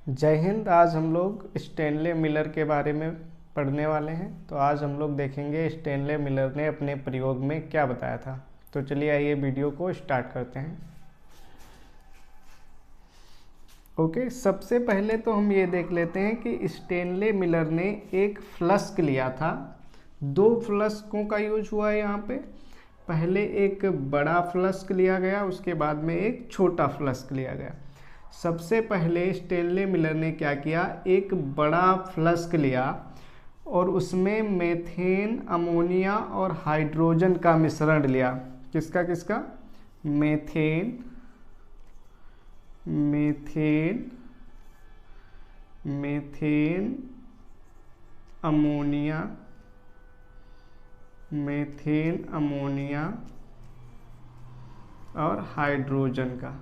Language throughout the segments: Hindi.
जय हिंद। आज हम लोग स्टेनले मिलर के बारे में पढ़ने वाले हैं। तो आज हम लोग देखेंगे स्टेनले मिलर ने अपने प्रयोग में क्या बताया था। तो चलिए आइए वीडियो को स्टार्ट करते हैं। ओके, सबसे पहले तो हम ये देख लेते हैं कि स्टेनले मिलर ने एक फ्लस्क लिया था। दो फ्लस्कों का यूज हुआ है यहाँ पे। पहले एक बड़ा फ्लस्क लिया गया, उसके बाद में एक छोटा फ्लस्क लिया गया। सबसे पहले स्टेनले मिलर ने क्या किया, एक बड़ा फ्लस्क लिया और उसमें मेथेन, अमोनिया और हाइड्रोजन का मिश्रण लिया। किसका किसका? मेथेन, अमोनिया, और हाइड्रोजन का।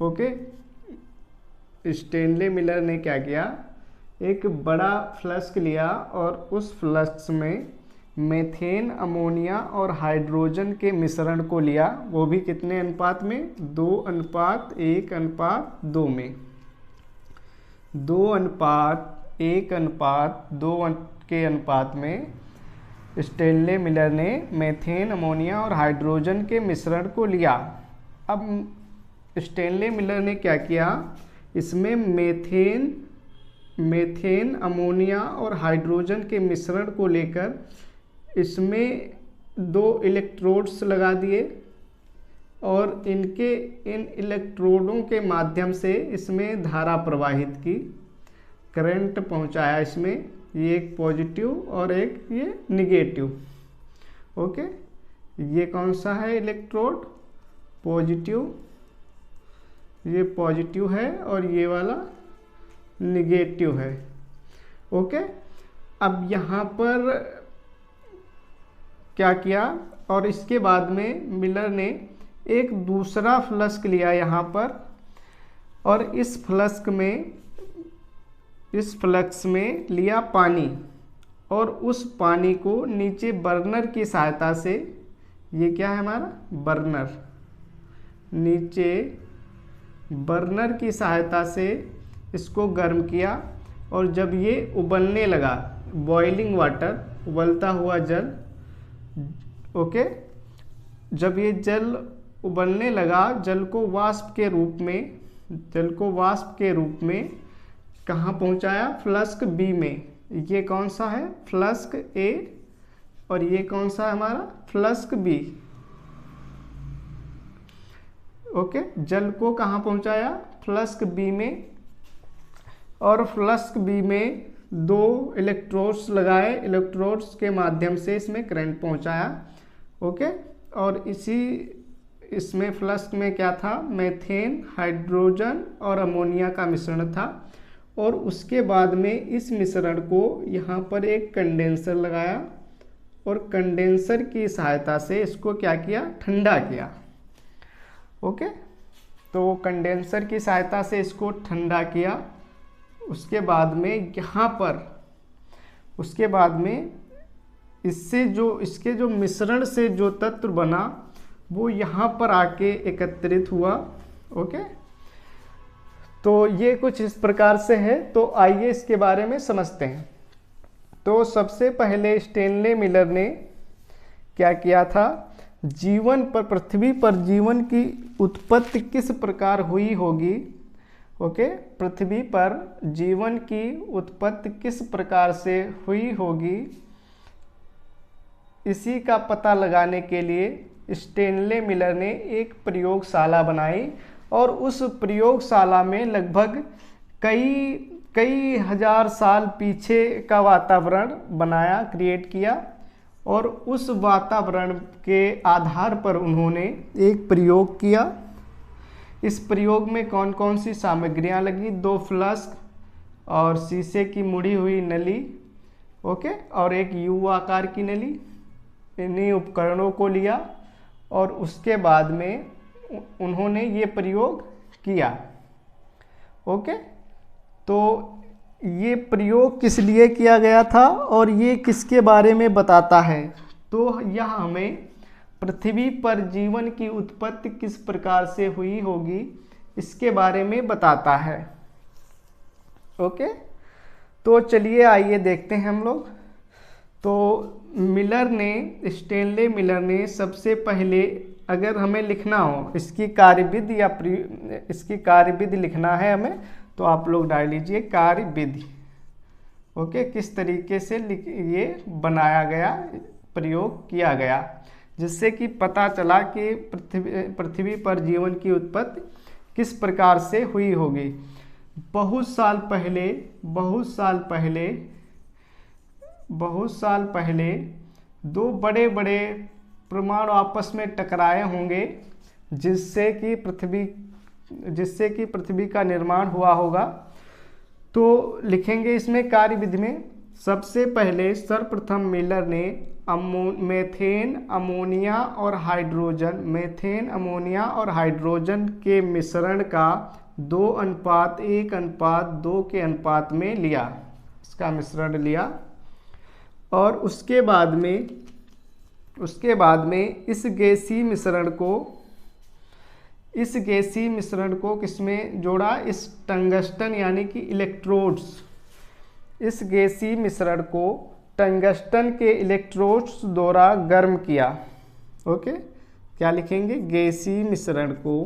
ओके, स्टेनले मिलर ने क्या किया, एक बड़ा फ्लस्क लिया और उस फ्लस्क में मेथेन, अमोनिया और हाइड्रोजन के मिश्रण को लिया। वो भी कितने अनुपात में? 2:1:2 में। 2:1:2 के अनुपात में स्टेनले मिलर ने मेथेन, अमोनिया और हाइड्रोजन के मिश्रण को लिया। अब स्टेनले मिलर ने क्या किया, इसमें मेथेन, अमोनिया और हाइड्रोजन के मिश्रण को लेकर इसमें 2 इलेक्ट्रोड्स लगा दिए और इन इलेक्ट्रोडों के माध्यम से इसमें धारा प्रवाहित की, करंट पहुंचाया। इसमें ये एक पॉजिटिव और एक ये निगेटिव। ओके, ये कौन सा है इलेक्ट्रोड? पॉजिटिव, ये पॉजिटिव है और ये वाला निगेटिव है। ओके, अब यहाँ पर क्या किया, और इसके बाद में मिलर ने एक दूसरा फ्लस्क लिया यहाँ पर, और इस फ्लस्क में लिया पानी और उस पानी को नीचे बर्नर की सहायता से, ये क्या है हमारा बर्नर, नीचे बर्नर की सहायता से इसको गर्म किया। और जब ये उबलने लगा, बॉइलिंग वाटर, उबलता हुआ जल, ओके, जब ये जल उबलने लगा, जल को वाष्प के रूप में कहाँ पहुँचाया? फ्लस्क बी में। ये कौन सा है? फ्लस्क ए, और ये कौन सा है हमारा? Flux B. ओके, जल को कहाँ पहुँचाया? फ्लस्क बी में, और फ्लस्क बी में 2 इलेक्ट्रोड्स लगाए, इलेक्ट्रोड्स के माध्यम से इसमें करंट पहुँचाया। ओके, और इसमें फ्लस्क में क्या था? मेथेन, हाइड्रोजन और अमोनिया का मिश्रण था। और उसके बाद में इस मिश्रण को यहाँ पर एक कंडेंसर लगाया और कंडेंसर की सहायता से इसको क्या किया? ठंडा किया। ओके, तो कंडेंसर की सहायता से इसको ठंडा किया। उसके बाद में इसके जो मिश्रण से जो तत्व बना वो यहाँ पर आके एकत्रित हुआ। ओके, तो ये कुछ इस प्रकार से है। तो आइए इसके बारे में समझते हैं। तो सबसे पहले स्टेनले मिलर ने क्या किया था, पृथ्वी पर जीवन की उत्पत्ति किस प्रकार हुई होगी। ओके, पृथ्वी पर जीवन की उत्पत्ति किस प्रकार से हुई होगी, इसी का पता लगाने के लिए स्टेनले मिलर ने एक प्रयोगशाला बनाई और उस प्रयोगशाला में लगभग कई हजार साल पीछे का वातावरण बनाया, क्रिएट किया। और उस वातावरण के आधार पर उन्होंने एक प्रयोग किया। इस प्रयोग में कौन कौन सी सामग्रियां लगी? 2 फ्लास्क और शीशे की मुड़ी हुई नली, ओके, और एक यू आकार की नली। इन्हीं उपकरणों को लिया और उसके बाद में उन्होंने ये प्रयोग किया। ओके, तो ये प्रयोग किस लिए किया गया था और ये किसके बारे में बताता है? तो यह हमें पृथ्वी पर जीवन की उत्पत्ति किस प्रकार से हुई होगी इसके बारे में बताता है। ओके, तो चलिए आइए देखते हैं हम लोग। तो स्टेनले मिलर ने सबसे पहले, अगर हमें लिखना हो इसकी कार्यविधि या इसकी कार्यविधि लिखना है हमें, तो आप लोग डाल लीजिए कार्यविधि। ओके, किस तरीके से ये बनाया गया, प्रयोग किया गया, जिससे कि पता चला कि पृथ्वी पर जीवन की उत्पत्ति किस प्रकार से हुई होगी। बहुत साल पहले दो बड़े बड़े परमाणु आपस में टकराए होंगे, जिससे कि पृथ्वी का निर्माण हुआ होगा। तो लिखेंगे इसमें कार्यविधि में, सबसे पहले सर्वप्रथम मिलर ने मीथेन अमोनिया और हाइड्रोजन के मिश्रण का 2:1:2 के अनुपात में लिया, इसका मिश्रण लिया। और उसके बाद में इस गैसीय मिश्रण को किसमें जोड़ा, इस टंगस्टन यानी कि इलेक्ट्रोड्स, इस गैसीय मिश्रण को टंगस्टन के इलेक्ट्रोड्स द्वारा गर्म किया। ओके, क्या लिखेंगे, गैसीय मिश्रण को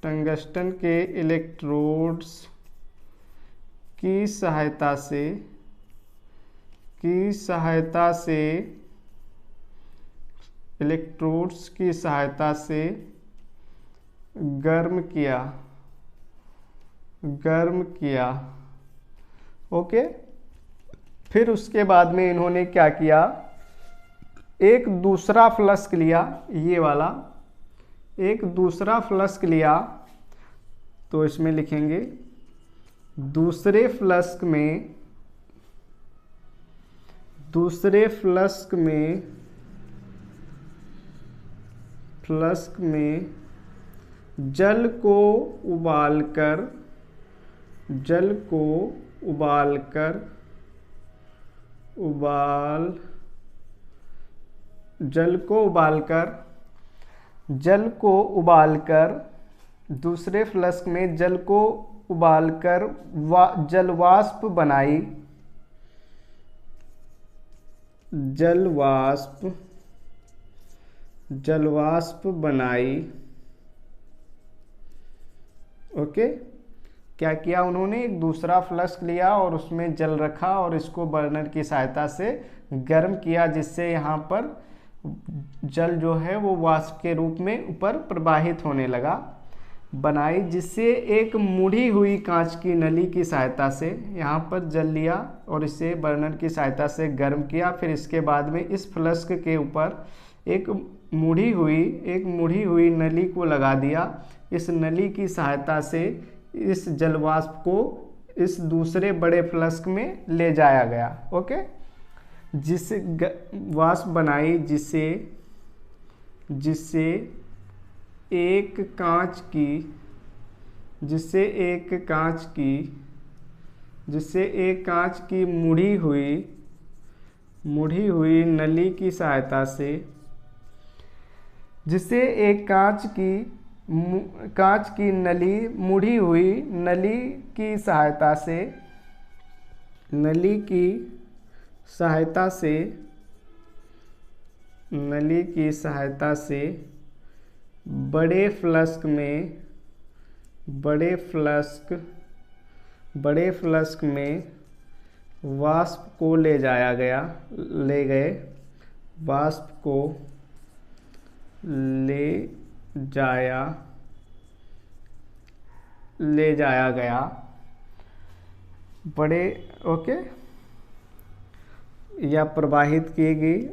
टंगस्टन के इलेक्ट्रोड्स की सहायता से गर्म किया। ओके, फिर उसके बाद में इन्होंने क्या किया, एक दूसरा फ्लास्क लिया, ये वाला एक दूसरा फ्लास्क लिया। तो इसमें लिखेंगे दूसरे फ्लास्क में जल को उबालकर जल को उबालकर दूसरे फ्लास्क में जल को उबालकर जलवाष्प बनाई। ओके, क्या किया उन्होंने, एक दूसरा फ्लास्क लिया और उसमें जल रखा और इसको बर्नर की सहायता से गर्म किया, जिससे यहाँ पर जल जो है वो वाष्प के रूप में ऊपर प्रवाहित होने लगा। बनाई, जिससे एक मुड़ी हुई कांच की नली की सहायता से यहाँ पर जल लिया और इसे बर्नर की सहायता से गर्म किया। फिर इसके बाद में इस फ्लास्क के ऊपर एक मुड़ी हुई नली को लगा दिया। इस नली की सहायता से इस जलवाष्प को इस दूसरे बड़े फ्लास्क में ले जाया गया। ओके, जिससे वाष्प बनाई, जिससे एक कांच की मुड़ी हुई नली की सहायता से, जिससे एक कांच की नली मुड़ी हुई नली की सहायता से बड़े फ्लास्क में वाष्प को ले जाया गया। ओके, या प्रवाहित की गई।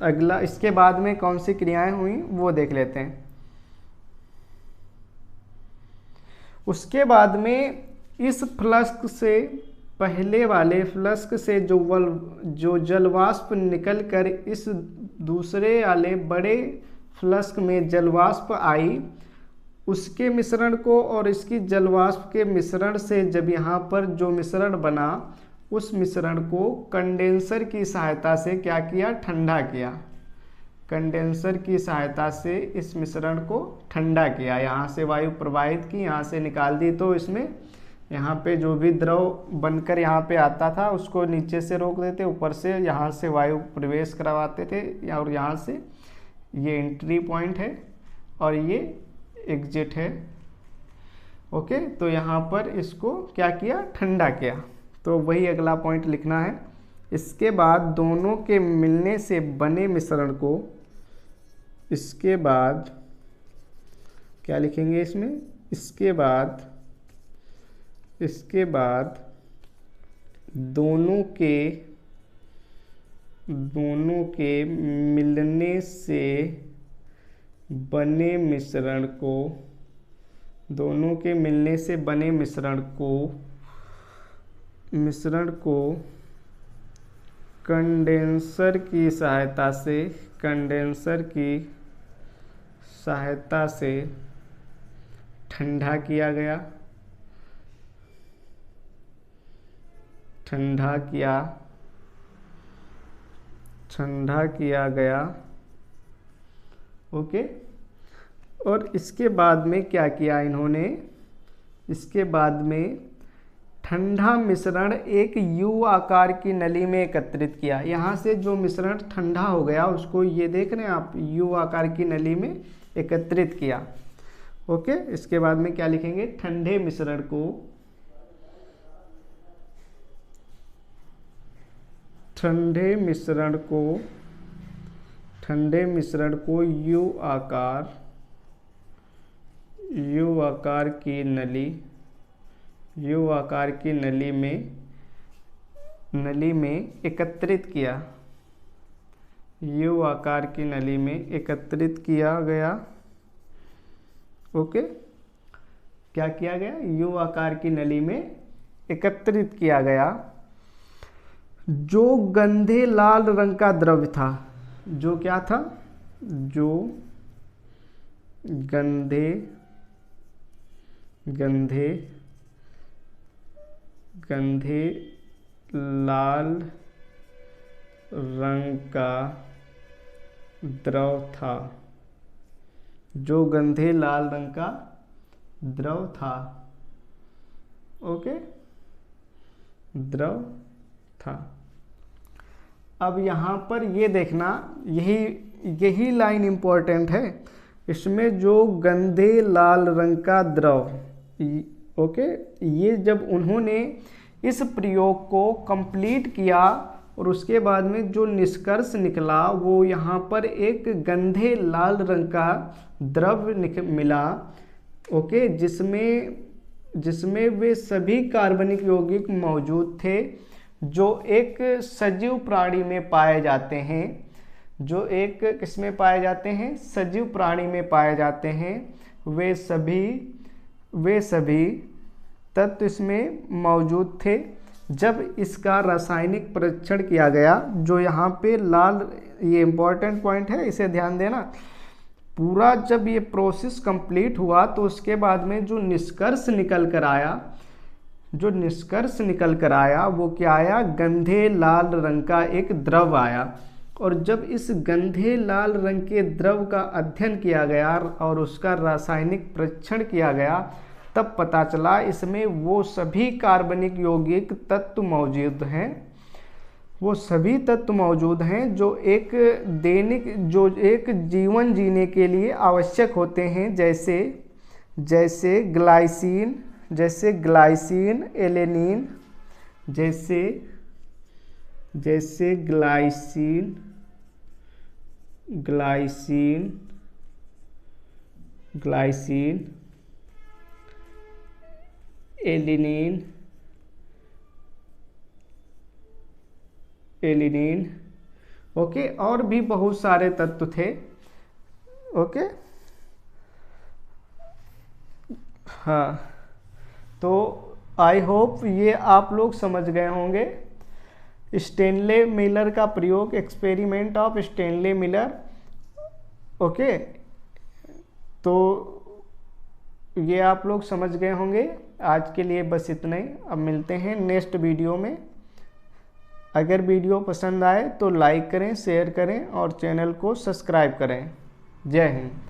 अगला इसके बाद में कौन सी क्रियाएं हुई वो देख लेते हैं। उसके बाद में इस फ्लास्क से पहले वाले फ्लास्क से जो जलवाष्प निकल कर इस दूसरे वाले बड़े फ्लास्क में जलवाष्प आई, उसके मिश्रण को और इसकी जलवाष्प के मिश्रण से जब यहाँ पर जो मिश्रण बना, उस मिश्रण को कंडेंसर की सहायता से क्या किया, ठंडा किया। कंडेंसर की सहायता से इस मिश्रण को ठंडा किया, यहाँ से वायु प्रवाहित की, यहाँ से निकाल दी, तो इसमें यहाँ पे जो भी द्रव बनकर यहाँ पे आता था उसको नीचे से रोक देते, ऊपर से यहाँ से वायु प्रवेश करवाते थे, और यहाँ से ये एंट्री पॉइंट है और ये एग्जिट है। ओके, तो यहाँ पर इसको क्या किया, ठंडा किया। तो वही अगला पॉइंट लिखना है। इसके बाद दोनों के मिलने से बने मिश्रण को, इसके बाद क्या लिखेंगे इसमें, इसके बाद दोनों के मिलने से बने मिश्रण को, दोनों के मिलने से बने मिश्रण को कंडेंसर की सहायता से ठंडा किया गया, ओके। और इसके बाद में क्या किया इन्होंने, इसके बाद में ठंडा मिश्रण एक यू आकार की नली में एकत्रित किया। यहाँ से जो मिश्रण ठंडा हो गया उसको, ये देख रहे हैं आप, यू आकार की नली में एकत्रित किया। ओके, इसके बाद में क्या लिखेंगे, ठंडे मिश्रण को यू आकार की नली में एकत्रित किया, यू आकार की नली में एकत्रित किया गया। ओके, क्या किया गया, यू आकार की नली में एकत्रित किया गया। जो गंधे लाल रंग का द्रव्य था, जो क्या था, जो गंधे लाल रंग का द्रव था, जो गंधे लाल रंग का द्रव था। ओके, द्रव था। अब यहाँ पर ये देखना, यही लाइन इम्पोर्टेंट है। इसमें जो गंधे लाल रंग का द्रव, ओके, ये जब उन्होंने इस प्रयोग को कंप्लीट किया और उसके बाद में जो निष्कर्ष निकला वो यहाँ पर एक गंधे लाल रंग का द्रव्य मिला। ओके, जिसमें वे सभी कार्बनिक यौगिक मौजूद थे जो एक सजीव प्राणी में पाए जाते हैं, जो एक किसमें पाए जाते हैं, सजीव प्राणी में पाए जाते हैं। वे सभी तत्व इसमें मौजूद थे। जब इसका रासायनिक परीक्षण किया गया, जो यहाँ पे लाल, ये इम्पोर्टेंट पॉइंट है, इसे ध्यान देना। पूरा जब ये प्रोसेस कंप्लीट हुआ तो उसके बाद में जो निष्कर्ष निकल कर आया वो क्या आया, गंधे लाल रंग का एक द्रव आया। और जब इस गंधे लाल रंग के द्रव का अध्ययन किया गया और उसका रासायनिक परीक्षण किया गया, तब पता चला इसमें वो सभी कार्बनिक यौगिक तत्व मौजूद हैं, वो सभी तत्व मौजूद हैं जो एक जीवन जीने के लिए आवश्यक होते हैं, जैसे ग्लाइसिन, एलेनिन, जैसे ग्लाइसिन, एलिनीन, ओके, और भी बहुत सारे तत्व थे। ओके, हाँ, तो आई होप ये आप लोग समझ गए होंगे। स्टेनले मिलर का प्रयोग, experiment of Stanley Miller. Okay, तो ये आप लोग समझ गए होंगे। आज के लिए बस इतना ही। अब मिलते हैं नेक्स्ट वीडियो में। अगर वीडियो पसंद आए तो लाइक करें, शेयर करें और चैनल को सब्सक्राइब करें। जय हिंद।